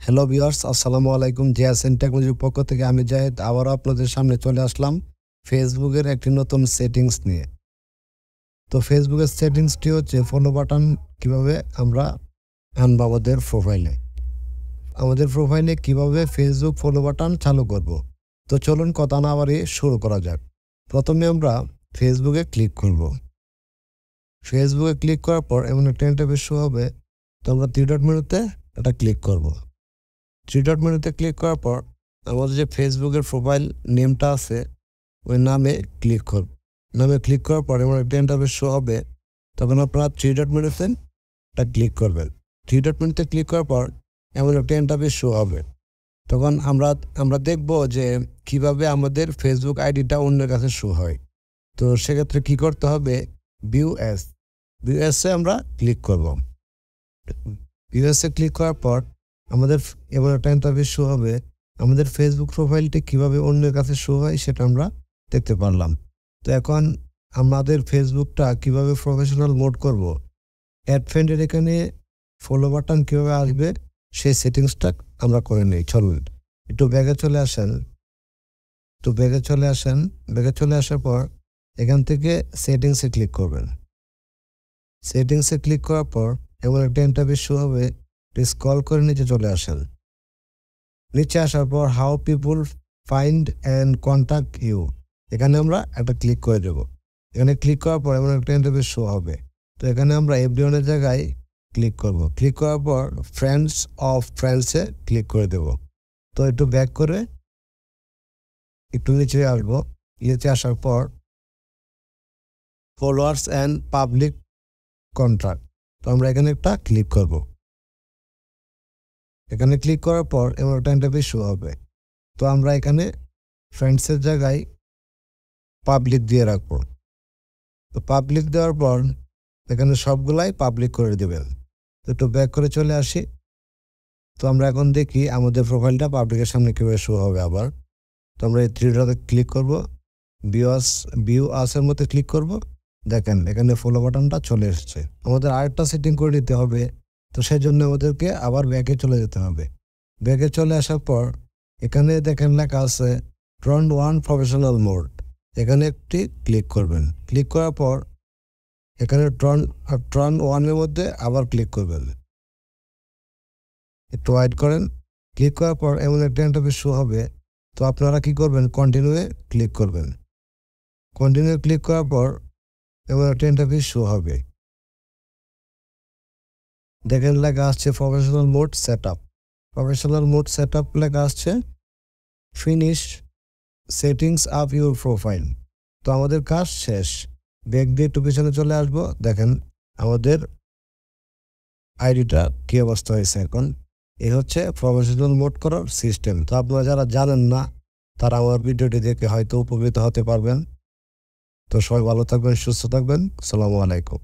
Hello viewers, আসসালামু আলাইকুম। জিয়াসেন টেকনোলজির পক্ষ থেকে আমি জাহিদ আবারও আপনাদের সামনে চলে আসলাম ফেসবুকের একটি নতুন সেটিংস নিয়ে। তো ফেসবুকের সেটিংসটি হচ্ছে ফলো বাটন কিভাবে আমরা আনবো আমাদের প্রোফাইলে কিভাবে ফেসবুক ফলো বাটন চালু করব। তো চলুন কথা না বাড়িয়ে শুরু করা যাক। প্রথমে আমরা ফেসবুকে ক্লিক করব। ফেসবুকে ক্লিক করার পর এমন একটা ইন্টারফেস শো হবে। তো আমরা থ্রি ডট মেনুতে এটা ক্লিক করব। থ্রি ডট মেনুতে ক্লিক করার পর আমাদের যে ফেসবুকের প্রোফাইল নেমটা আছে ওই নামে ক্লিক করব। নামে ক্লিক করার পর এমন একটা ইন্টারফেস শো হবে। তখন আপনারা থ্রি ডট মেনুতে এটা ক্লিক করবেন। থ্রি ডট মেনুতে ক্লিক করার পর এমন একটা ইন্টারফেস শো হবে। তখন আমরা দেখব যে কিভাবে আমাদের ফেসবুক আইডিটা অন্যের কাছে শো হয়। তো সেক্ষেত্রে কি করতে হবে, ভিউ এসে আমরা ক্লিক করব। ভিউ এসে ক্লিক করার পর আমাদের এমন একটা ইন্টারফেস শো হবে। আমাদের ফেসবুক প্রোফাইলটি কিভাবে অন্যের কাছে শো হয় সেটা আমরা দেখতে পারলাম। তো এখন আমাদের ফেসবুকটা কিভাবে প্রফেশনাল মোড করব, অ্যাড ফ্রেন্ডের এখানে ফলো বাটন কিভাবে আসবে সেই সেটিংসটা আমরা করে নিই। চলুন একটু ব্যাগে চলে আসেন। ব্যাগে চলে আসার পর এখান থেকে সেটিংসে ক্লিক করবেন। সেটিংসে ক্লিক করার পর এমন একটা ইন্টারফেস শো হবে। স্ক্রল করে নিচে চলে আসেন। নিচে আসার পর how people find and contact you, এখানে আমরা একটা ক্লিক করে দেব। এখানে ক্লিক করার পর এমন একটা ইন্টারফেস শো হবে। তো এখানে আমরা এভরিওয়ানের জায়গায় ক্লিক করব। ক্লিক করার পর ফ্রেন্ডসে ক্লিক করে দেব। তো একটু ব্যাক করে একটু নিচে আসবো। নিচে আসার পর ফলোয়ার্স অ্যান্ড পাবলিক কন্ট্যাক্ট, তো আমরা এখানে একটা ক্লিক করব। এখানে ক্লিক করার পর এমন একটা ইন্টারফেস শো হবে। তো আমরা এখানে ফ্রেন্ডসের জায়গায় পাবলিক দিয়ে রাখবো। তো পাবলিক দেওয়ার পর এখানে সবগুলাই পাবলিক করে দেবেন। তো একটু ব্যাক করে চলে আসি। তো আমরা এখন দেখি আমাদের প্রোফাইলটা পাবলিকের সামনে কীভাবে শো হবে আবার। তো আমরা এই থ্রি ডটে ক্লিক করব, ভিউ আসের মধ্যে ক্লিক করব। দেখেন এখানে ফলো বাটনটা চলে এসেছে। আমাদের আরেকটা সেটিং করে নিতে হবে। তো সেই জন্য আমাদেরকে আবার ব্যাকে চলে যেতে হবে। ব্যাকে চলে আসার পর এখানে দেখেন লেখা আছে টার্ন অন প্রফেশনাল মোড, এখানে একটি ক্লিক করবেন। ক্লিক করার পর এখানে টার্ন ওয়ানের মধ্যে আবার ক্লিক করবেন। একটু ওয়েট করেন। ক্লিক করার পর এমন একটা ইন্টারফেস শো হবে। তো আপনারা কি করবেন, কন্টিনিউয়ে ক্লিক করবেন। কন্টিনিউ ক্লিক করার পর এমন একটা ইন্টারফেস শো হবে। দেখেন লেখা আসছে প্রফেশনাল মোড সেট আপ লেখা আসছে finish settings up your profile. তো আমাদের কাজ শেষ। ব্যাক দিয়ে একটু পিছনে চলে আসবো। দেখেন আমাদের আইডিটা কি অবস্থা হয়েছে। এখন এই হচ্ছে প্রফেশনাল মোড করার সিস্টেম। তো আপনারা যারা জানেন না তারা আমার ভিডিওটি দেখে হয়তো উপকৃত হতে পারবেন। তো সবাই ভালো থাকবেন, সুস্থ থাকবেন। আসসালামু আলাইকুম।